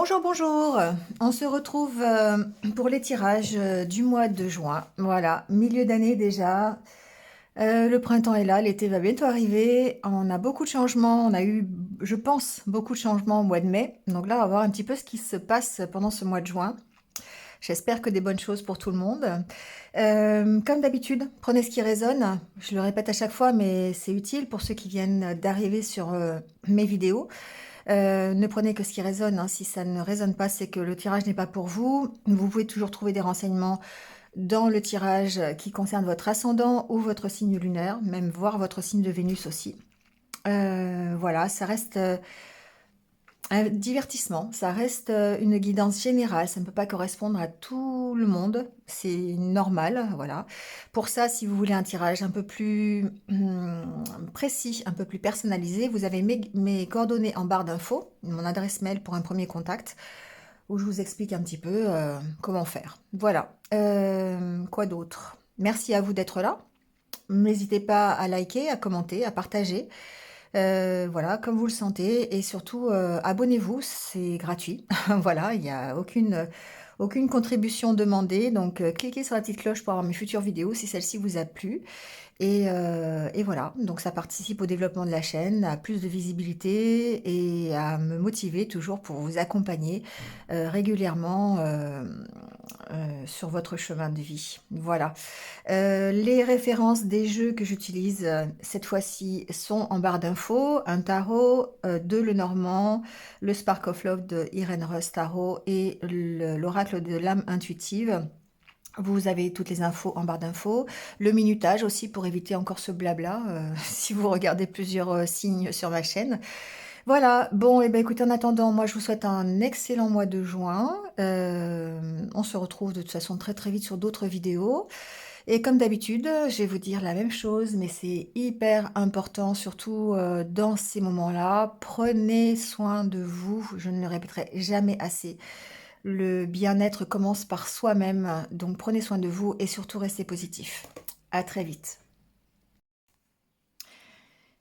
Bonjour, bonjour. On se retrouve pour les tirages du mois de juin. Voilà, milieu d'année déjà. Le printemps est là, l'été va bientôt arriver. On a beaucoup de changements. On a eu, je pense, beaucoup de changements au mois de mai. Donc là, on va voir un petit peu ce qui se passe pendant ce mois de juin. J'espère que des bonnes choses pour tout le monde. Comme d'habitude, prenez ce qui résonne. Je le répète à chaque fois, mais c'est utile pour ceux qui viennent d'arriver sur mes vidéos. Ne prenez que ce qui résonne, hein. Si ça ne résonne pas, c'est que le tirage n'est pas pour vous. Vous pouvez toujours trouver des renseignements dans le tirage qui concerne votre ascendant ou votre signe lunaire, même voir votre signe de Vénus aussi. Voilà, ça reste un divertissement, ça reste une guidance générale, ça ne peut pas correspondre à tout le monde, c'est normal, voilà. Pour ça, si vous voulez un tirage un peu plus précis, un peu plus personnalisé, vous avez mes coordonnées en barre d'infos, mon adresse mail pour un premier contact, où je vous explique un petit peu comment faire. Voilà. Quoi d'autre? Merci à vous d'être là. N'hésitez pas à liker, à commenter, à partager. Voilà, comme vous le sentez. Et surtout, abonnez-vous, c'est gratuit. Voilà, il n'y a aucune contribution demandée. Donc, cliquez sur la petite cloche pour avoir mes futures vidéos si celle-ci vous a plu. Et voilà, donc ça participe au développement de la chaîne, à plus de visibilité et à me motiver toujours pour vous accompagner régulièrement sur votre chemin de vie. Voilà. Les références des jeux que j'utilise cette fois-ci sont en barre d'infos. Un tarot de Lenormand, le Spark of Love de Irene Rust Tarot et l'oracle de l'âme intuitive. Vous avez toutes les infos en barre d'infos. Le minutage aussi pour éviter encore ce blabla si vous regardez plusieurs signes sur ma chaîne. Voilà, bon, et ben écoutez, en attendant, moi je vous souhaite un excellent mois de juin. On se retrouve de toute façon très très vite sur d'autres vidéos. Et comme d'habitude, je vais vous dire la même chose, mais c'est hyper important, surtout dans ces moments-là. Prenez soin de vous, je ne le répéterai jamais assez. Le bien-être commence par soi-même, donc prenez soin de vous et surtout restez positif. À très vite.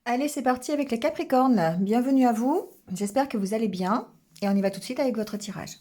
Allez, c'est parti avec les Capricornes. Bienvenue à vous. J'espère que vous allez bien. Et on y va tout de suite avec votre tirage.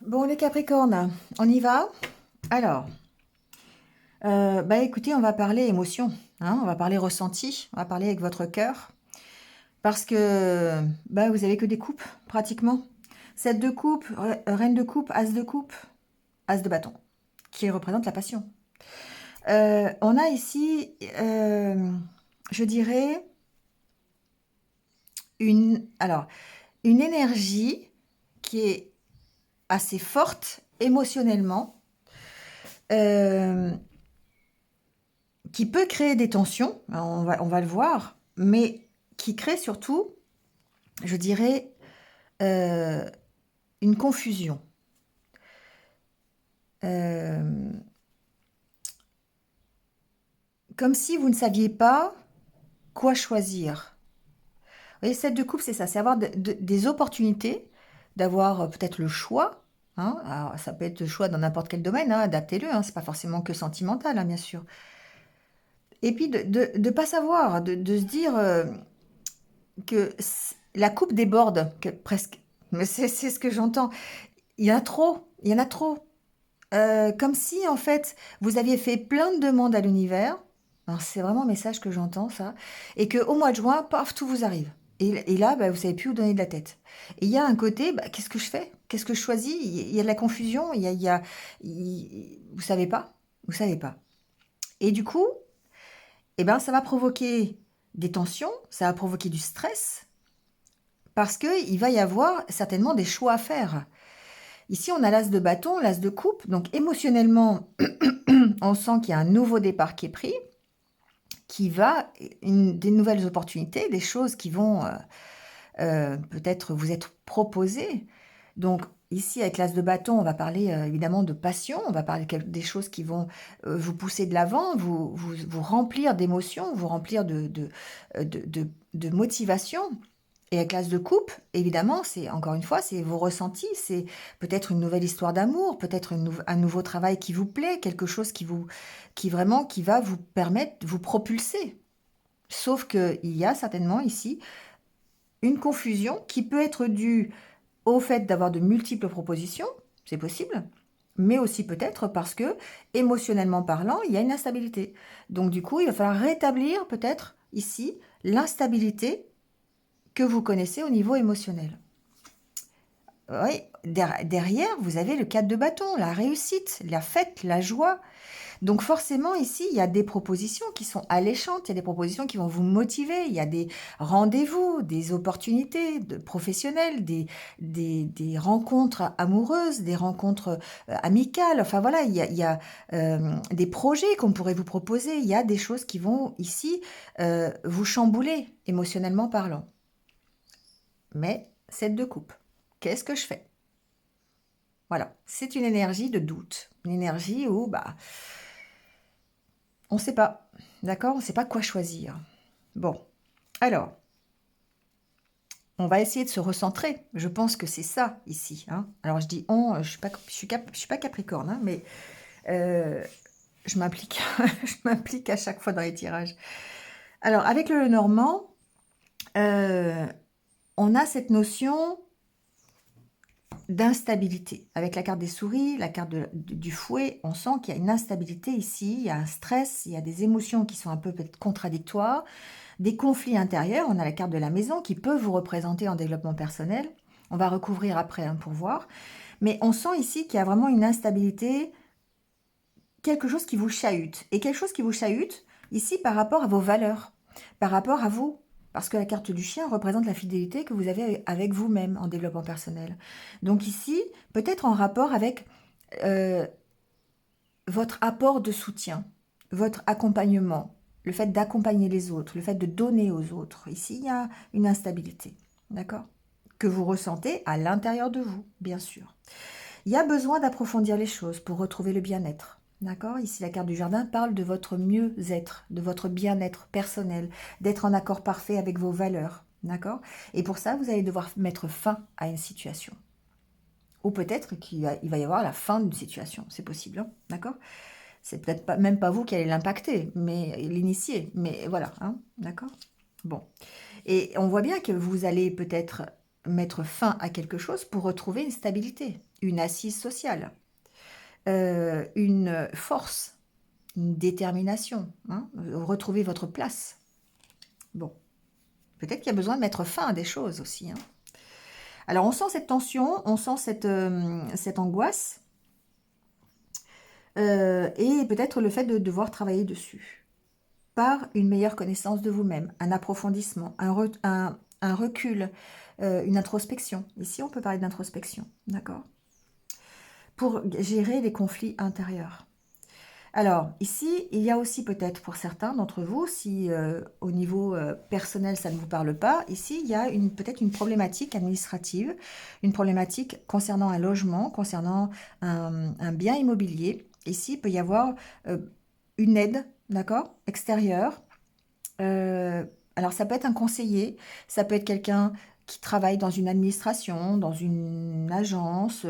Bon, les Capricornes, on y va? Alors, bah écoutez, on va parler émotion, hein, on va parler ressenti, on va parler avec votre cœur. Parce que bah, vous avez que des coupes, pratiquement. 7 de coupe, reine de coupe, as de bâton, qui représente la passion. On a ici, je dirais, alors, une énergie qui est assez forte émotionnellement, qui peut créer des tensions, on va le voir, mais qui crée surtout, je dirais, une confusion. Comme si vous ne saviez pas quoi choisir. Vous voyez, 7 de coupe, c'est ça, c'est avoir des opportunités, d'avoir peut-être le choix. Hein. Alors, ça peut être le choix dans n'importe quel domaine, hein, adaptez-le, hein, c'est pas forcément que sentimental, hein, bien sûr. Et puis de ne pas savoir, de se dire que la coupe déborde, que presque. Mais c'est ce que j'entends. Il y en a trop, il y en a trop. Comme si, en fait, vous aviez fait plein de demandes à l'univers. Alors, c'est vraiment un message que j'entends, ça. Et qu'au mois de juin, paf, tout vous arrive. Et là, bah, vous savez plus où donner de la tête. Et il y a un côté, bah, qu'est-ce que je fais? Qu'est-ce que je choisis? Il y a de la confusion, vous savez pas. Vous savez pas. Et du coup, eh ben, ça va provoquer des tensions, ça va provoquer du stress, parce qu'il va y avoir certainement des choix à faire. Ici, on a l'as de bâton, l'as de coupe, donc émotionnellement, on sent qu'il y a un nouveau départ qui est pris, des nouvelles opportunités, des choses qui vont peut-être vous être proposé. Donc ici, avec l'as de bâton, on va parler évidemment de passion, on va parler des choses qui vont vous pousser de l'avant, vous remplir d'émotions, vous remplir de motivation. Et avec l'as de coupe, évidemment, c'est encore une fois, c'est vos ressentis, c'est peut-être une nouvelle histoire d'amour, peut-être un nouveau travail qui vous plaît, quelque chose qui vraiment, qui va vous permettre, vous propulser. Sauf qu'il y a certainement ici une confusion qui peut être due au fait d'avoir de multiples propositions, c'est possible, mais aussi peut-être parce que, émotionnellement parlant, il y a une instabilité. Donc du coup, il va falloir rétablir peut-être ici l'instabilité que vous connaissez au niveau émotionnel. Oui, derrière, vous avez le 4 de bâton, la réussite, la fête, la joie. Donc forcément, ici, il y a des propositions qui sont alléchantes, il y a des propositions qui vont vous motiver, il y a des rendez-vous, des opportunités professionnelles, des rencontres amoureuses, des rencontres amicales. Enfin voilà, il y a des projets qu'on pourrait vous proposer, il y a des choses qui vont ici vous chambouler émotionnellement parlant. Mais 7 de coupe. Qu'est-ce que je fais? Voilà, c'est une énergie de doute, une énergie où on ne sait pas, d'accord? On ne sait pas quoi choisir. Bon, alors, on va essayer de se recentrer. Je pense que c'est ça ici, hein. Alors je dis on, je suis pas Capricorne, hein, mais je m'implique, je m'implique à chaque fois dans les tirages. Alors avec le Normand, on a cette notion d'instabilité. Avec la carte des souris, la carte du fouet, on sent qu'il y a une instabilité ici, il y a un stress, il y a des émotions qui sont un peu peut-être contradictoires, des conflits intérieurs. On a la carte de la maison qui peut vous représenter en développement personnel. On va recouvrir après pour voir. Mais on sent ici qu'il y a vraiment une instabilité, quelque chose qui vous chahute. Et quelque chose qui vous chahute ici par rapport à vos valeurs, par rapport à vous. Parce que la carte du chien représente la fidélité que vous avez avec vous-même en développement personnel. Donc ici, peut-être en rapport avec votre apport de soutien, votre accompagnement, le fait d'accompagner les autres, le fait de donner aux autres. Ici, il y a une instabilité, d'accord? Que vous ressentez à l'intérieur de vous, bien sûr. Il y a besoin d'approfondir les choses pour retrouver le bien-être. D'accord? Ici, la carte du jardin parle de votre mieux-être, de votre bien-être personnel, d'être en accord parfait avec vos valeurs. D'accord? Et pour ça, vous allez devoir mettre fin à une situation. Ou peut-être qu'il va y avoir la fin d'une situation. C'est possible, hein. D'accord? C'est peut-être même pas vous qui allez l'impacter, mais l'initier. Mais voilà, hein, d'accord? Bon. Et on voit bien que vous allez peut-être mettre fin à quelque chose pour retrouver une stabilité, une assise sociale, une force, une détermination, hein, retrouver votre place. Bon. Peut-être qu'il y a besoin de mettre fin à des choses aussi, hein. Alors, on sent cette tension, on sent cette angoisse, et peut-être le fait de devoir travailler dessus par une meilleure connaissance de vous-même, un approfondissement, un recul, une introspection. Ici, on peut parler d'introspection, d'accord? Pour gérer les conflits intérieurs. Alors, ici, il y a aussi peut-être pour certains d'entre vous, si au niveau personnel ça ne vous parle pas, ici il y a peut-être une problématique administrative, une problématique concernant un logement, concernant un bien immobilier. Ici, il peut y avoir une aide, d'accord, extérieure. Alors, ça peut être un conseiller, ça peut être quelqu'un qui travaille dans une administration, dans une agence,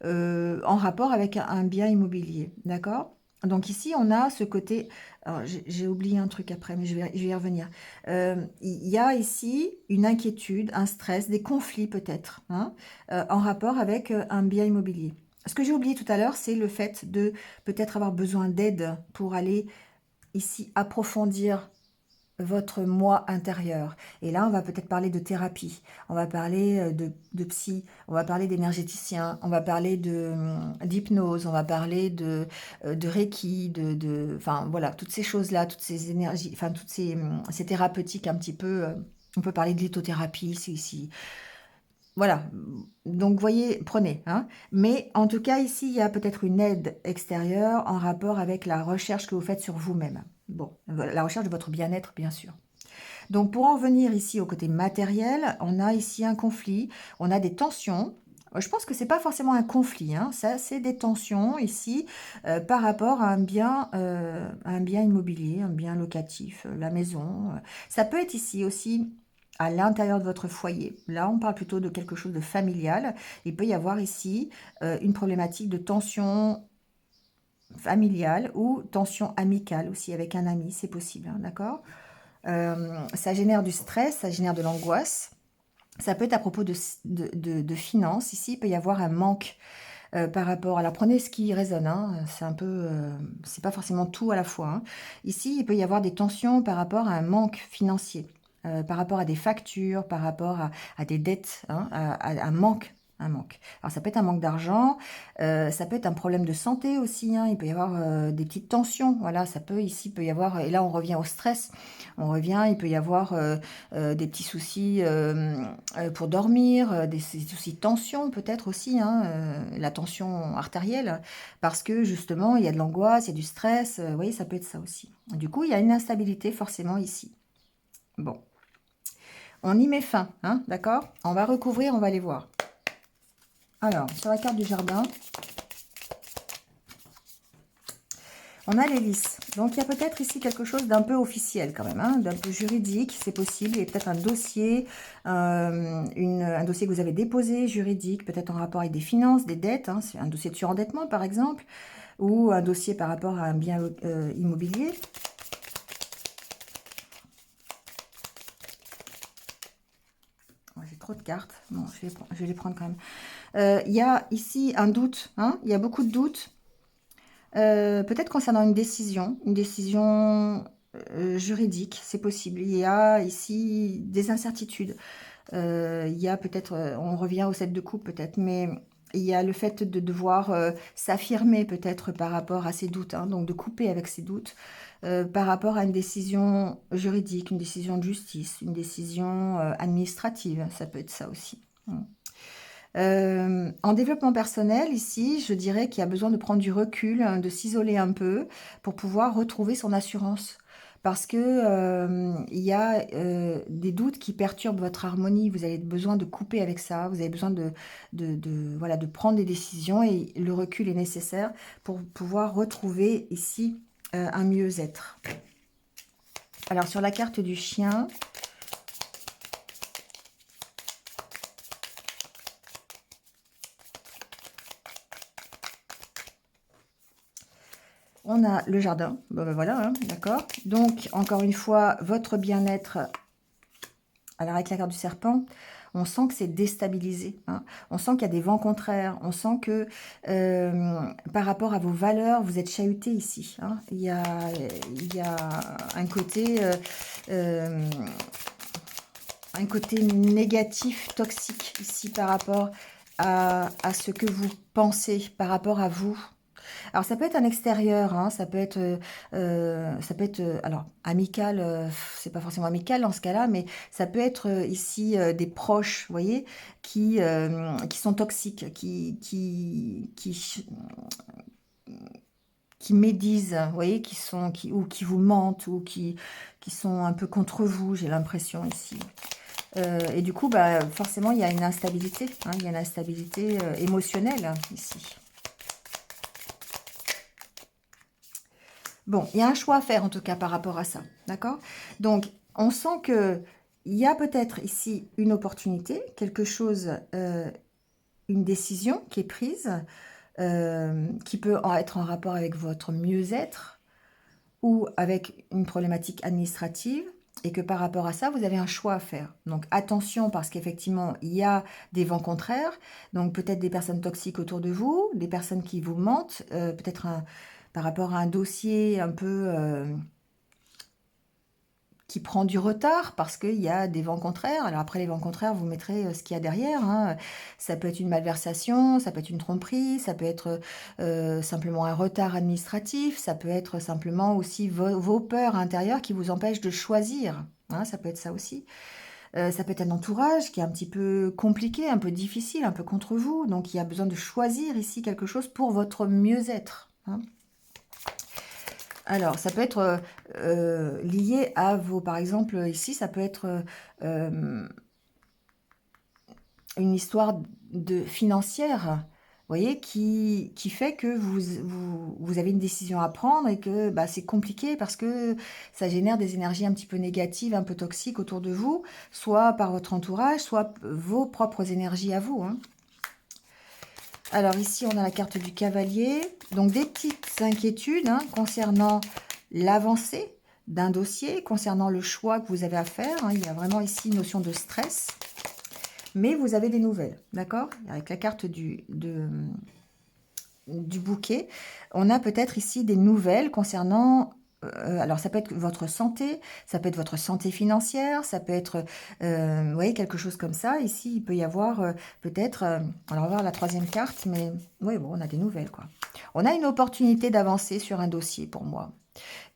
en rapport avec un bien immobilier, d'accord? Donc ici, on a ce côté... Alors, j'ai oublié un truc après, mais je vais y revenir. Il y a ici une inquiétude, un stress, des conflits peut-être, hein, en rapport avec un bien immobilier. Ce que j'ai oublié tout à l'heure, c'est le fait de peut-être avoir besoin d'aide pour aller ici approfondir votre moi intérieur. Et là, on va peut-être parler de thérapie, on va parler de psy, on va parler d'énergéticien, on va parler d'hypnose, on va parler de Reiki, enfin voilà, toutes ces choses-là, toutes ces énergies, enfin ces thérapeutiques un petit peu, on peut parler de lithothérapie, c'est ici. Voilà, donc voyez, prenez, hein. Mais en tout cas, ici, il y a peut-être une aide extérieure en rapport avec la recherche que vous faites sur vous-même. Bon, la recherche de votre bien-être, bien sûr. Donc, pour en venir ici au côté matériel, on a ici un conflit, on a des tensions. Je pense que c'est pas forcément un conflit, hein, ça c'est des tensions ici par rapport à un bien immobilier, un bien locatif, la maison. Ça peut être ici aussi à l'intérieur de votre foyer. Là, on parle plutôt de quelque chose de familial. Il peut y avoir ici une problématique de tension familiale ou tension amicale aussi avec un ami, c'est possible, hein, d'accord. Ça génère du stress, ça génère de l'angoisse. Ça peut être à propos de finances. Ici, il peut y avoir un manque par rapport. Alors, prenez ce qui résonne, hein, c'est un peu, c'est pas forcément tout à la fois, hein. Ici, il peut y avoir des tensions par rapport à un manque financier, par rapport à des factures, par rapport à des dettes, hein, à un manque. Un manque. Alors ça peut être un manque d'argent, ça peut être un problème de santé aussi, hein. Il peut y avoir des petites tensions, voilà, ça peut ici, il peut y avoir, et là on revient au stress, on revient, il peut y avoir des petits soucis pour dormir, des soucis de tension peut-être aussi, hein, la tension artérielle, parce que justement il y a de l'angoisse, il y a du stress, vous voyez, ça peut être ça aussi. Du coup, il y a une instabilité forcément ici. Bon, on y met fin, hein, d'accord? On va recouvrir, on va aller voir. Alors, sur la carte du jardin, on a l'hélice. Donc, il y a peut-être ici quelque chose d'un peu officiel quand même, hein, d'un peu juridique, c'est possible. Il y a peut-être un dossier, un dossier que vous avez déposé, juridique, peut-être en rapport avec des finances, des dettes, hein, c'est un dossier de surendettement par exemple, ou un dossier par rapport à un bien immobilier. Oh, j'ai trop de cartes. Bon, je vais les prendre quand même. Il y a ici un doute, hein, il y a beaucoup de doutes. Peut-être concernant une décision juridique, c'est possible. Il y a ici des incertitudes. Il y a peut-être, on revient au 7 de coupe peut-être, mais il y a le fait de devoir s'affirmer peut-être par rapport à ses doutes, hein, donc de couper avec ses doutes, par rapport à une décision juridique, une décision de justice, une décision administrative, ça peut être ça aussi. En développement personnel, ici, je dirais qu'il y a besoin de prendre du recul, hein, de s'isoler un peu pour pouvoir retrouver son assurance. Parce que il y a des doutes qui perturbent votre harmonie. Vous avez besoin de couper avec ça. Vous avez besoin voilà, de prendre des décisions et le recul est nécessaire pour pouvoir retrouver ici un mieux-être. Alors, sur la carte du chien, on a le jardin, bon, ben voilà, hein, d'accord. Donc, encore une fois, votre bien-être, alors avec la carte du serpent, on sent que c'est déstabilisé, hein. On sent qu'il y a des vents contraires, on sent que par rapport à vos valeurs, vous êtes chahuté ici, hein. Il y a euh, un côté négatif, toxique ici par rapport à ce que vous pensez, par rapport à vous. Alors ça peut être un extérieur, hein, ça peut être alors amical, c'est pas forcément amical dans ce cas-là, mais ça peut être ici des proches, vous voyez, qui sont toxiques, qui médisent, vous voyez, ou qui vous mentent, ou qui sont un peu contre vous, j'ai l'impression ici. Et du coup, bah, forcément, il y a une instabilité, hein, il y a une instabilité émotionnelle ici. Bon, il y a un choix à faire en tout cas par rapport à ça, d'accord? Donc, on sent que il y a peut-être ici une opportunité, quelque chose, une décision qui est prise, qui peut être en rapport avec votre mieux-être ou avec une problématique administrative et que par rapport à ça, vous avez un choix à faire. Donc attention parce qu'effectivement, il y a des vents contraires, donc peut-être des personnes toxiques autour de vous, des personnes qui vous mentent, peut-être par rapport à un dossier un peu qui prend du retard parce qu'il y a des vents contraires. Alors après les vents contraires, vous mettrez ce qu'il y a derrière, hein. Ça peut être une malversation, ça peut être une tromperie, ça peut être simplement un retard administratif, ça peut être simplement aussi vos peurs intérieures qui vous empêchent de choisir, hein, ça peut être ça aussi. Ça peut être un entourage qui est un petit peu compliqué, un peu difficile, un peu contre vous. Donc il y a besoin de choisir ici quelque chose pour votre mieux-être, hein. Alors, ça peut être lié à vos, par exemple, ici, ça peut être une histoire de financière, vous voyez, qui fait que vous avez une décision à prendre et que bah, c'est compliqué parce que ça génère des énergies un petit peu négatives, un peu toxiques autour de vous, soit par votre entourage, soit vos propres énergies à vous, hein. Alors ici, on a la carte du cavalier. Donc des petites inquiétudes hein, concernant l'avancée d'un dossier, concernant le choix que vous avez à faire, hein. Il y a vraiment ici une notion de stress. Mais vous avez des nouvelles, d'accord? Avec la carte du bouquet, on a peut-être ici des nouvelles concernant... alors, ça peut être votre santé, ça peut être votre santé financière, ça peut être, vous voyez, quelque chose comme ça. Ici, il peut y avoir peut-être... alors, on va voir la troisième carte, mais oui, bon, on a des nouvelles, quoi. On a une opportunité d'avancer sur un dossier, pour moi,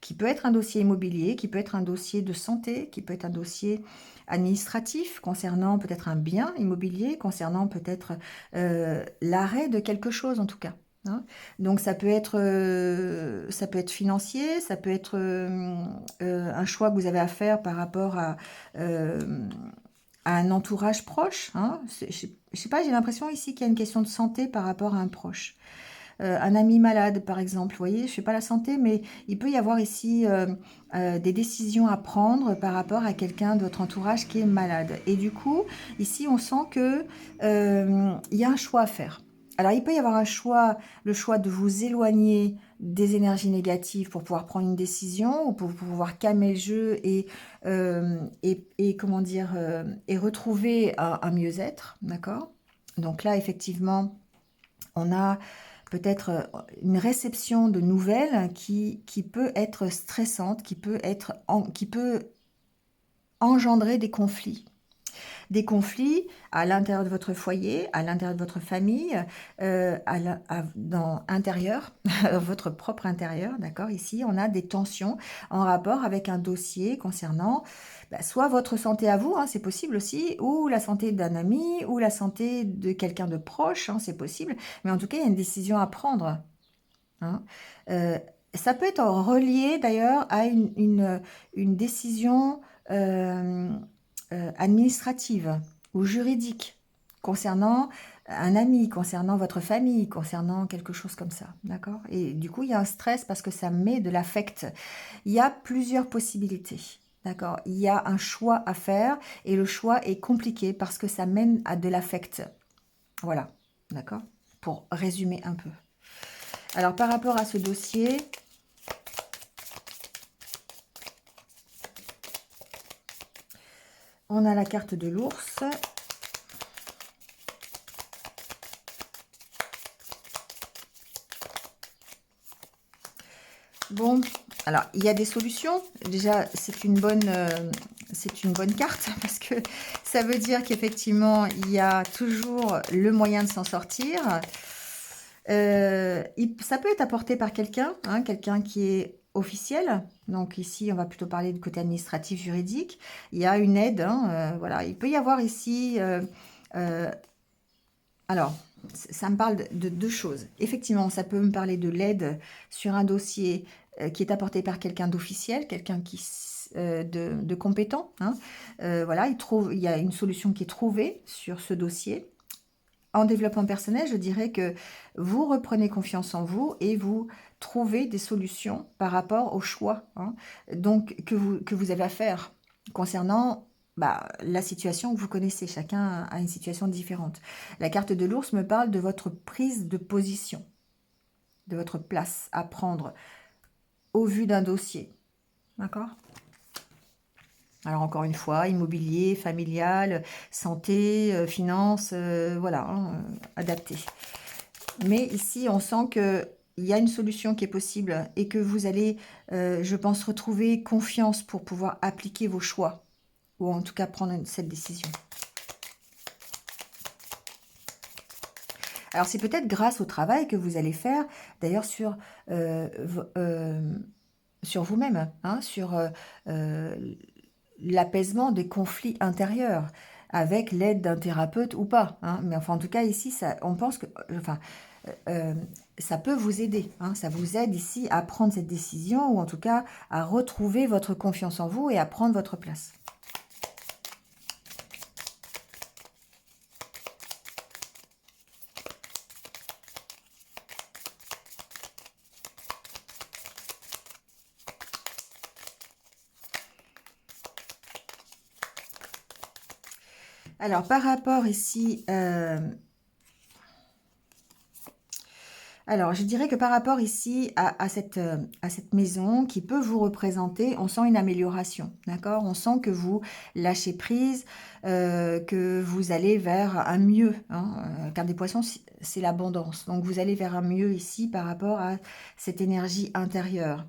qui peut être un dossier immobilier, qui peut être un dossier de santé, qui peut être un dossier administratif concernant peut-être un bien immobilier, concernant peut-être l'arrêt de quelque chose en tout cas, hein. Donc ça peut être financier, ça peut être un choix que vous avez à faire par rapport à un entourage proche, hein. Je sais pas, j'ai l'impression ici qu'il y a une question de santé par rapport à un proche. Un ami malade, par exemple. Vous voyez, je ne fais pas la santé, mais il peut y avoir ici des décisions à prendre par rapport à quelqu'un de votre entourage qui est malade. Et du coup, ici, on sent que il y a un choix à faire. Alors, il peut y avoir un choix, le choix de vous éloigner des énergies négatives pour pouvoir prendre une décision ou pour pouvoir calmer le jeu et comment dire, et retrouver un mieux-être, d'accord? Donc là, effectivement, on a peut-être une réception de nouvelles qui peut être stressante, qui peut engendrer des conflits. Des conflits à l'intérieur de votre foyer, à l'intérieur de votre famille, dans intérieur, votre propre intérieur, d'accord? Ici, on a des tensions en rapport avec un dossier concernant bah, soit votre santé à vous, hein, c'est possible aussi, ou la santé d'un ami, ou la santé de quelqu'un de proche, hein, c'est possible. Mais en tout cas, il y a une décision à prendre, hein. Euh, Ça peut être relié d'ailleurs à une décision euh, administrative ou juridique concernant un ami, concernant votre famille, concernant quelque chose comme ça, d'accord? Et du coup, il y a un stress parce que ça met de l'affect. Il y a plusieurs possibilités, d'accord? Il y a un choix à faire et le choix est compliqué parce que ça mène à de l'affect. Voilà, d'accord? Pour résumer un peu. Alors, par rapport à ce dossier, on a la carte de l'ours. Bon, alors, il y a des solutions. Déjà, c'est une bonne carte parce que ça veut dire qu'effectivement, il y a toujours le moyen de s'en sortir. Ça peut être apporté par quelqu'un, hein, quelqu'un qui est officiel. Donc ici, on va plutôt parler du côté administratif, juridique. Il y a une aide, hein, voilà. Il peut y avoir ici... euh, alors, ça me parle de deux choses. Effectivement, ça peut me parler de l'aide sur un dossier qui est apporté par quelqu'un d'officiel, quelqu'un de compétent, hein. Voilà, il y a une solution qui est trouvée sur ce dossier. En développement personnel, je dirais que vous reprenez confiance en vous et vous trouvez des solutions par rapport au choix, hein, donc que vous avez à faire concernant bah, la situation que vous connaissez. Chacun a une situation différente. La carte de l'ours me parle de votre prise de position, de votre place à prendre au vu d'un dossier. D'accord? Alors encore une fois, immobilier, familial, santé, finance, voilà, hein, adapté. Mais ici, on sent qu'il y a une solution qui est possible et que vous allez, je pense, retrouver confiance pour pouvoir appliquer vos choix ou en tout cas prendre cette décision. Alors, c'est peut-être grâce au travail que vous allez faire, d'ailleurs, sur vous-même, hein, sur l'apaisement des conflits intérieurs, avec l'aide d'un thérapeute ou pas, hein. Mais enfin, en tout cas, ici, ça, on pense que, enfin, euh, ça peut vous aider, hein, ça vous aide ici à prendre cette décision, ou en tout cas à retrouver votre confiance en vous et à prendre votre place. Alors, par rapport ici, alors je dirais que par rapport ici à cette maison qui peut vous représenter, on sent une amélioration, d'accord? On sent que vous lâchez prise, que vous allez vers un mieux, hein, car des poissons, c'est l'abondance. Donc, vous allez vers un mieux ici par rapport à cette énergie intérieure.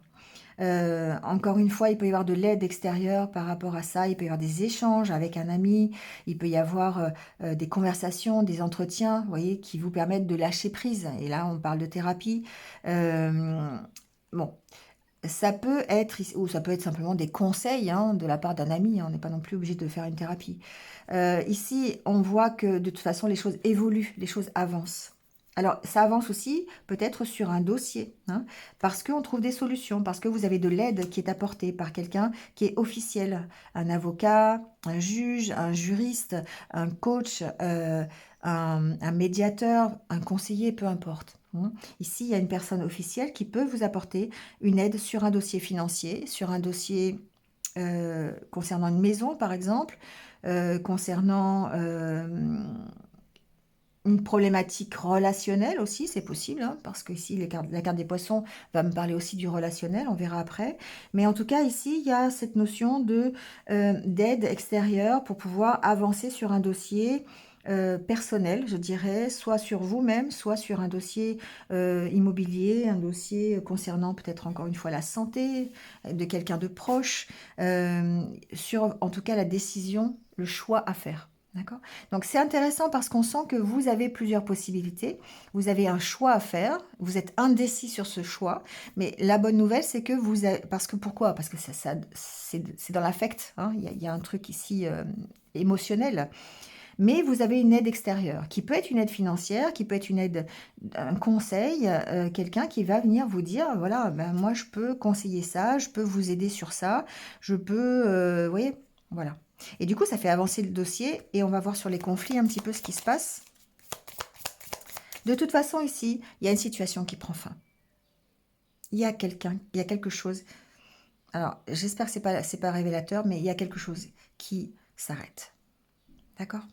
Encore une fois, il peut y avoir de l'aide extérieure par rapport à ça. Il peut y avoir des échanges avec un ami. Il peut y avoir des conversations, des entretiens, vous voyez, qui vous permettent de lâcher prise. Et là, on parle de thérapie. Bon, ça peut être, ou ça peut être simplement des conseils, hein, de la part d'un ami, hein. On n'est pas non plus obligé de faire une thérapie. Ici, on voit que de toute façon, les choses évoluent, les choses avancent. Alors, ça avance aussi peut-être sur un dossier, hein, parce qu'on trouve des solutions, parce que vous avez de l'aide qui est apportée par quelqu'un qui est officiel, un avocat, un juge, un juriste, un coach, un médiateur, un conseiller, peu importe, hein. Ici, il y a une personne officielle qui peut vous apporter une aide sur un dossier financier, sur un dossier concernant une maison, par exemple, concernant une problématique relationnelle aussi, c'est possible, hein, parce que ici, la carte des poissons va me parler aussi du relationnel, on verra après. Mais en tout cas, ici, il y a cette notion de d'aide extérieure pour pouvoir avancer sur un dossier personnel, je dirais, soit sur vous-même, soit sur un dossier immobilier, un dossier concernant peut-être encore une fois la santé de quelqu'un de proche, sur en tout cas la décision, le choix à faire. D'accord? Donc c'est intéressant parce qu'on sent que vous avez plusieurs possibilités, vous avez un choix à faire, vous êtes indécis sur ce choix, mais la bonne nouvelle c'est que vous avez, parce que pourquoi? Parce que c'est dans l'affect, hein, il y a un truc ici émotionnel, mais vous avez une aide extérieure, qui peut être une aide financière, qui peut être une aide, un conseil, quelqu'un qui va venir vous dire, voilà, ben, moi je peux conseiller ça, je peux vous aider sur ça, je peux, vous voyez, voilà. Et du coup, ça fait avancer le dossier et on va voir sur les conflits un petit peu ce qui se passe. De toute façon, ici, il y a une situation qui prend fin. Il y a quelqu'un, il y a quelque chose. Alors, j'espère que c'est pas révélateur, mais il y a quelque chose qui s'arrête. D'accord?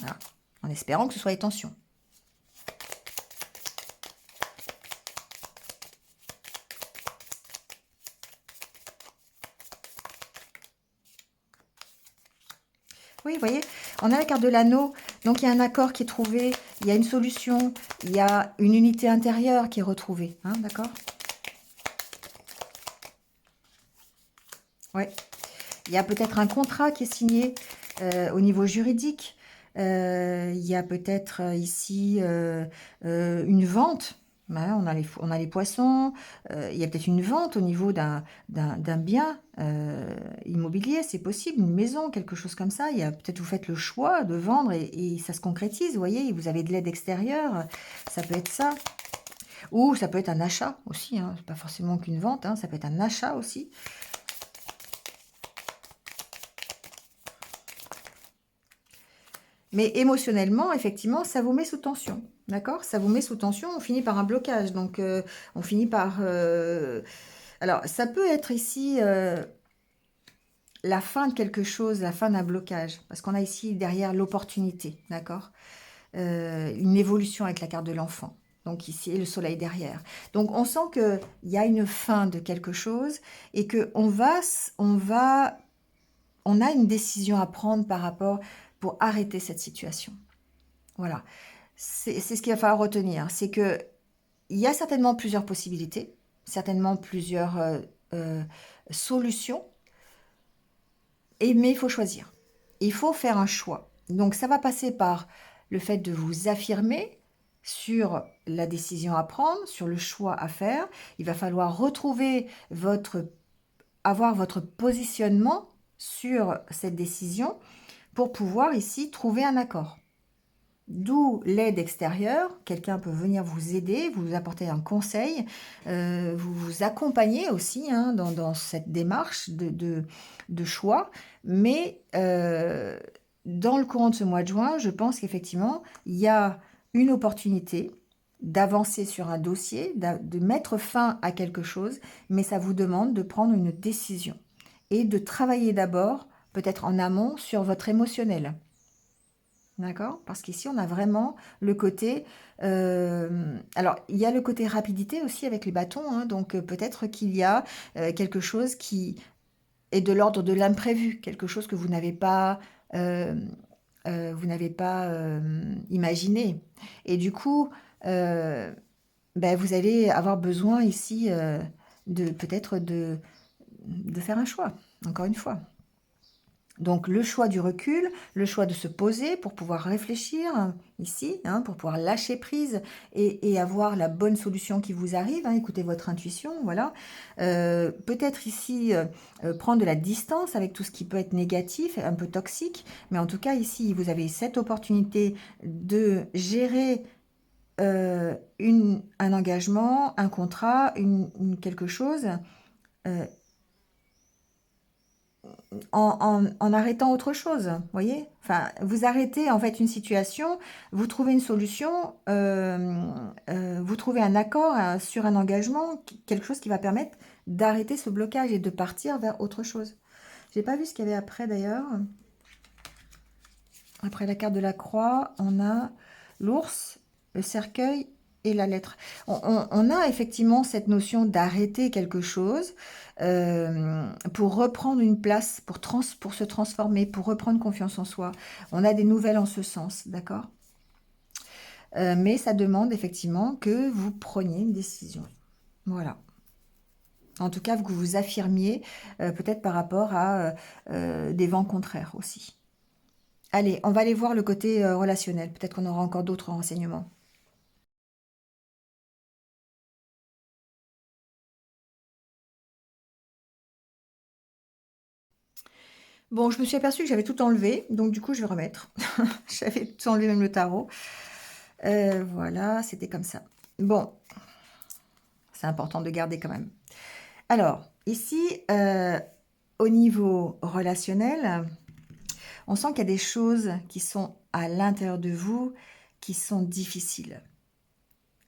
Voilà. En espérant que ce soit les tensions. Oui, vous voyez, on a la carte de l'anneau, donc il y a un accord qui est trouvé, il y a une solution, il y a une unité intérieure qui est retrouvée, hein, d'accord? Ouais. Il y a peut-être un contrat qui est signé au niveau juridique. Il y a peut-être ici une vente. Voilà, on a les poissons. Il y a peut-être une vente au niveau d'un bien immobilier, c'est possible, une maison, quelque chose comme ça. Il y a peut-être vous faites le choix de vendre et ça se concrétise, vous voyez, vous avez de l'aide extérieure, ça peut être ça. Ou ça peut être un achat aussi, hein. C'est pas forcément qu'une vente, hein, ça peut être un achat aussi. Mais émotionnellement, effectivement, ça vous met sous tension. D'accord? Ça vous met sous tension, on finit par un blocage. Donc, on finit par... Alors, ça peut être ici la fin de quelque chose, la fin d'un blocage. Parce qu'on a ici derrière l'opportunité. D'accord? Une évolution avec la carte de l'enfant. Donc, ici, et le soleil derrière. Donc, on sent qu'il y a une fin de quelque chose et qu'on on a une décision à prendre par rapport pour arrêter cette situation. Voilà, c'est ce qu'il va falloir retenir, c'est que il y a certainement plusieurs possibilités, certainement plusieurs euh, solutions, mais il faut choisir. Il faut faire un choix. Donc ça va passer par le fait de vous affirmer sur la décision à prendre, sur le choix à faire. Il va falloir retrouver avoir votre positionnement sur cette décision pour pouvoir ici trouver un accord. D'où l'aide extérieure. Quelqu'un peut venir vous aider, vous apporter un conseil, vous accompagner aussi hein, dans cette démarche de choix. Mais dans le courant de ce mois de juin, je pense qu'effectivement, il y a une opportunité d'avancer sur un dossier, de mettre fin à quelque chose, mais ça vous demande de prendre une décision et de travailler d'abord, peut-être en amont, sur votre émotionnel. D'accord? Parce qu'ici, on a vraiment le côté... alors, il y a le côté rapidité aussi avec les bâtons, hein, donc peut-être qu'il y a quelque chose qui est de l'ordre de l'imprévu, quelque chose que euh, vous n'avez pas imaginé. Et du coup, euh, ben, vous allez avoir besoin ici de peut-être de faire un choix, encore une fois. Donc le choix du recul, le choix de se poser pour pouvoir réfléchir ici, hein, pour pouvoir lâcher prise et avoir la bonne solution qui vous arrive, hein, écoutez votre intuition, voilà. Peut-être ici prendre de la distance avec tout ce qui peut être négatif, un peu toxique, mais en tout cas ici vous avez cette opportunité de gérer un engagement, un contrat, quelque chose euh, en arrêtant autre chose, vous voyez? Enfin, vous arrêtez en fait une situation, vous trouvez une solution, vous trouvez un accord sur un engagement, quelque chose qui va permettre d'arrêter ce blocage et de partir vers autre chose. J'ai pas vu ce qu'il y avait après d'ailleurs. Après la carte de la croix, on a l'ours, le cercueil et la lettre. On a effectivement cette notion d'arrêter quelque chose pour reprendre une place, pour se transformer, pour reprendre confiance en soi. On a des nouvelles en ce sens, d'accord? Mais ça demande effectivement que vous preniez une décision. Voilà. En tout cas, que vous vous affirmiez peut-être par rapport à des vents contraires aussi. Allez, on va aller voir le côté relationnel. Peut-être qu'on aura encore d'autres renseignements. Bon, je me suis aperçue que j'avais tout enlevé, donc du coup, je vais remettre. J'avais tout enlevé, même le tarot. Voilà, c'était comme ça. Bon, c'est important de garder quand même. Alors, ici, au niveau relationnel, on sent qu'il y a des choses qui sont à l'intérieur de vous qui sont difficiles.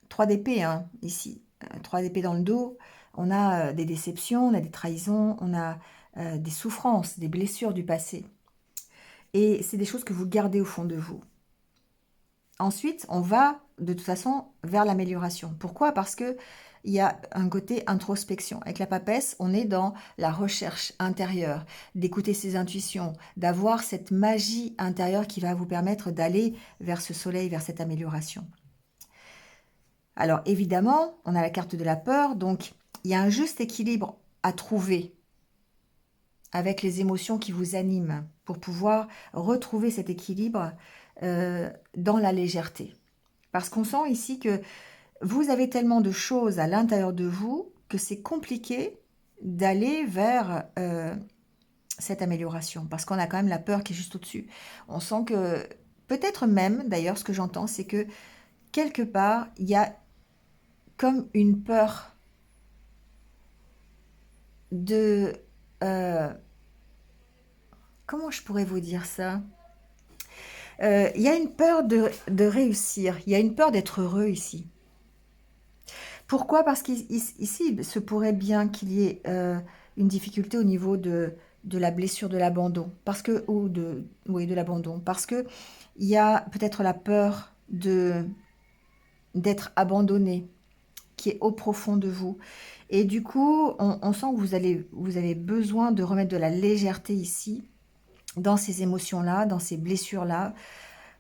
3 d'épée, hein, ici. 3 d'épée dans le dos. On a des déceptions, on a des trahisons, on a des souffrances, des blessures du passé. Et c'est des choses que vous gardez au fond de vous. Ensuite, on va de toute façon vers l'amélioration. Pourquoi? Parce que il y a un côté introspection. Avec la papesse, on est dans la recherche intérieure, d'écouter ses intuitions, d'avoir cette magie intérieure qui va vous permettre d'aller vers ce soleil, vers cette amélioration. Alors évidemment, on a la carte de la peur, donc il y a un juste équilibre à trouver avec les émotions qui vous animent pour pouvoir retrouver cet équilibre dans la légèreté. Parce qu'on sent ici que vous avez tellement de choses à l'intérieur de vous que c'est compliqué d'aller vers cette amélioration. Parce qu'on a quand même la peur qui est juste au-dessus. On sent que, peut-être même, d'ailleurs, ce que j'entends, c'est que quelque part, il y a comme une peur de... euh, comment je pourrais vous dire ça? Il y a une peur de réussir, il y a une peur d'être heureux ici. Pourquoi? Parce qu'ici, il se pourrait bien qu'il y ait une difficulté au niveau de la blessure de l'abandon, parce que, ou de, oui, de l'abandon, parce que il y a peut-être la peur d'être abandonné, qui est au profond de vous. Et du coup, on sent que vous avez besoin de remettre de la légèreté ici, dans ces émotions-là, dans ces blessures-là,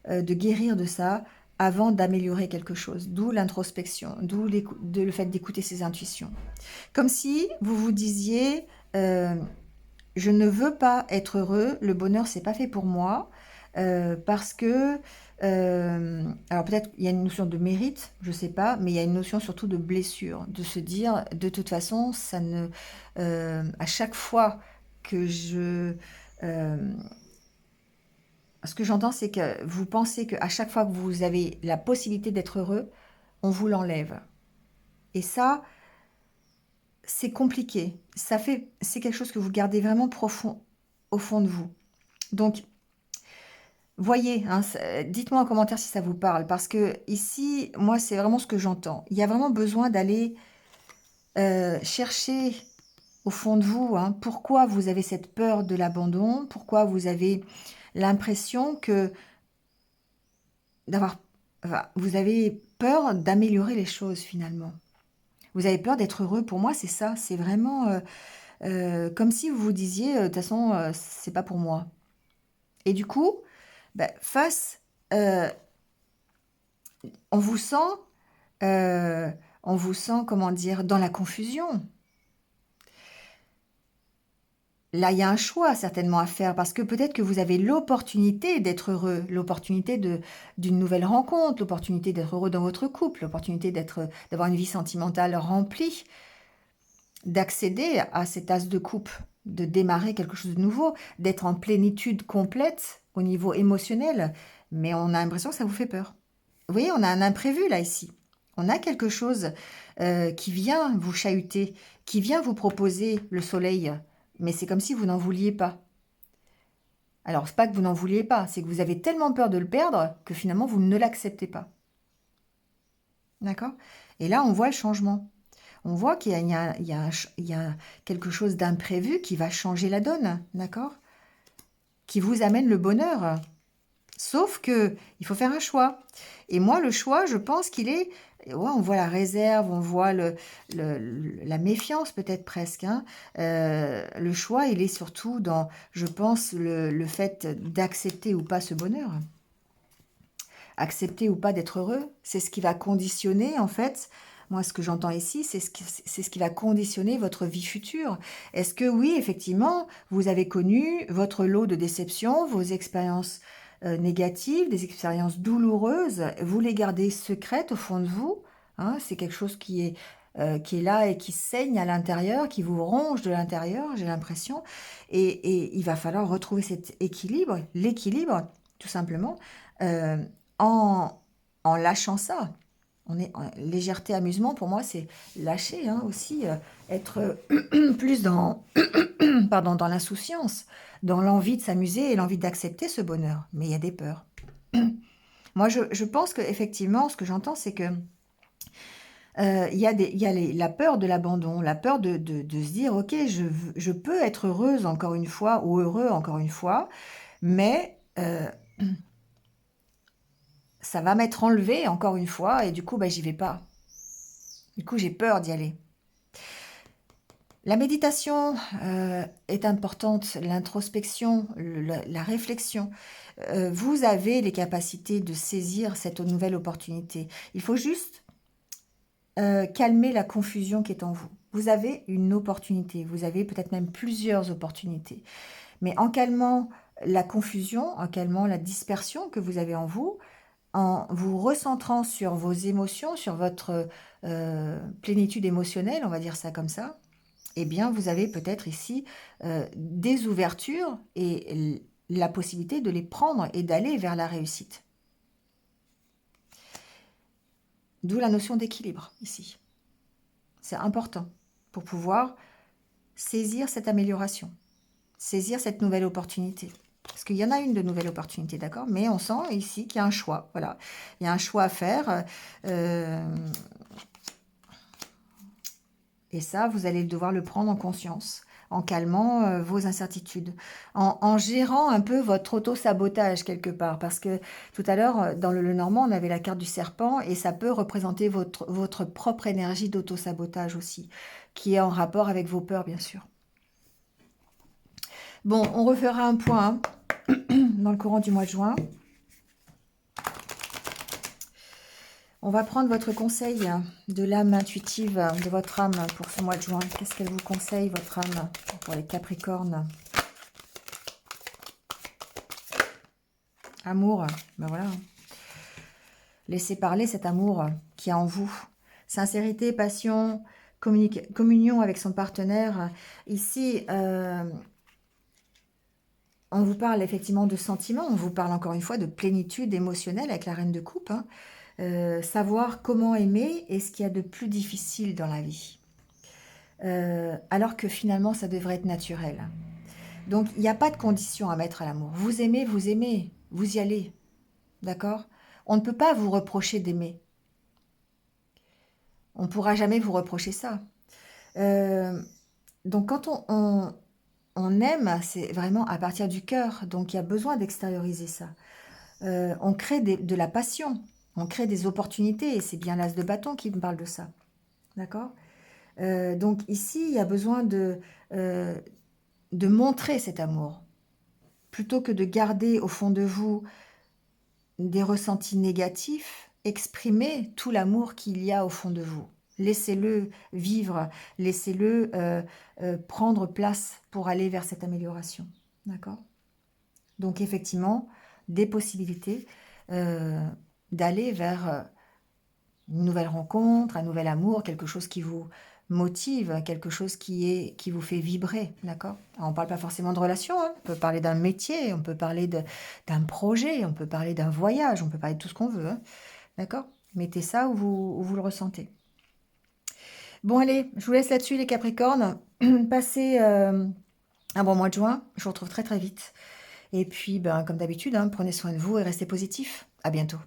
de guérir de ça avant d'améliorer quelque chose. D'où l'introspection, d'où le fait d'écouter ses intuitions. Comme si vous vous disiez, je ne veux pas être heureux, le bonheur c'est pas fait pour moi, parce que, alors peut-être il y a une notion de mérite, je sais pas, mais il y a une notion surtout de blessure, de se dire, de toute façon, ça ne, à chaque fois que je Ce que j'entends, c'est que vous pensez qu'à chaque fois que vous avez la possibilité d'être heureux, on vous l'enlève. Et ça, c'est compliqué. C'est quelque chose que vous gardez vraiment profond au fond de vous. Donc, voyez, hein, dites-moi en commentaire si ça vous parle, parce que ici, moi, c'est vraiment ce que j'entends. Il y a vraiment besoin d'aller chercher au fond de vous, hein, pourquoi vous avez cette peur de l'abandon, pourquoi vous avez l'impression que d'avoir, enfin, vous avez peur d'améliorer les choses finalement. Vous avez peur d'être heureux. Pour moi, c'est ça. C'est vraiment comme si vous vous disiez, de toute façon, c'est pas pour moi. Et du coup, bah, euh, on vous sent, euh, comment dire, dans la confusion. Là, il y a un choix certainement à faire parce que peut-être que vous avez l'opportunité d'être heureux, l'opportunité d'une nouvelle rencontre, l'opportunité d'être heureux dans votre couple, l'opportunité d'avoir une vie sentimentale remplie, d'accéder à cet as de coupe, de démarrer quelque chose de nouveau, d'être en plénitude complète au niveau émotionnel. Mais on a l'impression que ça vous fait peur. Vous voyez, on a un imprévu là ici. On a quelque chose qui vient vous chahuter, qui vient vous proposer le soleil, mais c'est comme si vous n'en vouliez pas. Alors, c'est pas que vous n'en vouliez pas, c'est que vous avez tellement peur de le perdre que finalement vous ne l'acceptez pas. D'accord? Et là, on voit le changement. On voit qu'il y a quelque chose d'imprévu qui va changer la donne, d'accord? Qui vous amène le bonheur. Sauf que il faut faire un choix. Et moi, le choix, je pense qu'il est... Ouais, on voit la réserve, on voit la méfiance peut-être presque, hein. Le choix, il est surtout dans, je pense, le fait d'accepter ou pas ce bonheur. Accepter ou pas d'être heureux, c'est ce qui va conditionner, en fait, moi, ce que j'entends ici, c'est ce qui va conditionner votre vie future. Est-ce que oui, effectivement, vous avez connu votre lot de déceptions, vos expériences négatives, des expériences douloureuses, vous les gardez secrètes au fond de vous, hein, c'est quelque chose qui est là et qui saigne à l'intérieur, qui vous ronge de l'intérieur, j'ai l'impression, et il va falloir retrouver cet équilibre, l'équilibre, tout simplement, euh, en, en lâchant ça. On est en légèreté, amusement, pour moi, c'est lâcher, hein, aussi, être plus dans, pardon, dans l'insouciance, dans l'envie de s'amuser et l'envie d'accepter ce bonheur. Mais il y a des peurs. Moi, je pense que effectivement, ce que j'entends, c'est que il y a la peur de l'abandon, la peur de se dire, ok, je peux être heureuse encore une fois ou heureux encore une fois, mais ça va m'être enlevé encore une fois et du coup, bah, j'y vais pas. Du coup, j'ai peur d'y aller. La méditation est importante, l'introspection, la réflexion. Vous avez les capacités de saisir cette nouvelle opportunité. Il faut juste calmer la confusion qui est en vous. Vous avez une opportunité, vous avez peut-être même plusieurs opportunités. Mais en calmant la confusion, en calmant la dispersion que vous avez en vous, en vous recentrant sur vos émotions, sur votre plénitude émotionnelle, on va dire ça comme ça, eh bien, vous avez peut-être ici des ouvertures et la possibilité de les prendre et d'aller vers la réussite. D'où la notion d'équilibre ici. C'est important pour pouvoir saisir cette amélioration, saisir cette nouvelle opportunité. Parce qu'il y en a une de nouvelle opportunité, d'accord? Mais on sent ici qu'il y a un choix, voilà. Il y a un choix à faire. Et ça, vous allez devoir le prendre en conscience, en calmant vos incertitudes, en gérant un peu votre auto-sabotage quelque part. Parce que tout à l'heure, dans le Lenormand, on avait la carte du serpent et ça peut représenter votre propre énergie d'auto-sabotage aussi, qui est en rapport avec vos peurs, bien sûr. Bon, on refera un point dans le courant du mois de juin. On va prendre votre conseil de l'âme intuitive de votre âme pour ce mois de juin. Qu'est-ce qu'elle vous conseille, votre âme, pour les Capricornes? Amour, ben voilà. Laissez parler cet amour qui est en vous. Sincérité, passion, communion avec son partenaire. Ici, on vous parle effectivement de sentiments, on vous parle encore une fois de plénitude émotionnelle avec la reine de coupe, hein. Savoir comment aimer est ce qu'il y a de plus difficile dans la vie. Alors que finalement, ça devrait être naturel. Donc, il n'y a pas de condition à mettre à l'amour. Vous aimez, vous y allez. D'accord? On ne peut pas vous reprocher d'aimer. On ne pourra jamais vous reprocher ça. Euh, donc, quand on aime, c'est vraiment à partir du cœur. Donc, il y a besoin d'extérioriser ça. On crée de la passion. On crée des opportunités. Et c'est bien l'as de bâton qui me parle de ça. D'accord? Donc, ici, il y a besoin de montrer cet amour. Plutôt que de garder au fond de vous des ressentis négatifs, exprimez tout l'amour qu'il y a au fond de vous. Laissez-le vivre, laissez-le prendre place pour aller vers cette amélioration. D'accord? Donc effectivement, des possibilités d'aller vers une nouvelle rencontre, un nouvel amour, quelque chose qui vous motive, quelque chose qui vous fait vibrer, d'accord? On ne parle pas forcément de relation, hein. On peut parler d'un métier, on peut parler d'un projet, on peut parler d'un voyage, on peut parler de tout ce qu'on veut, hein. D'accord? Mettez ça où vous le ressentez. Bon, allez, je vous laisse là-dessus, les Capricornes. Passez un bon mois de juin. Je vous retrouve très très vite. Et puis, ben, comme d'habitude, hein, prenez soin de vous et restez positifs. À bientôt.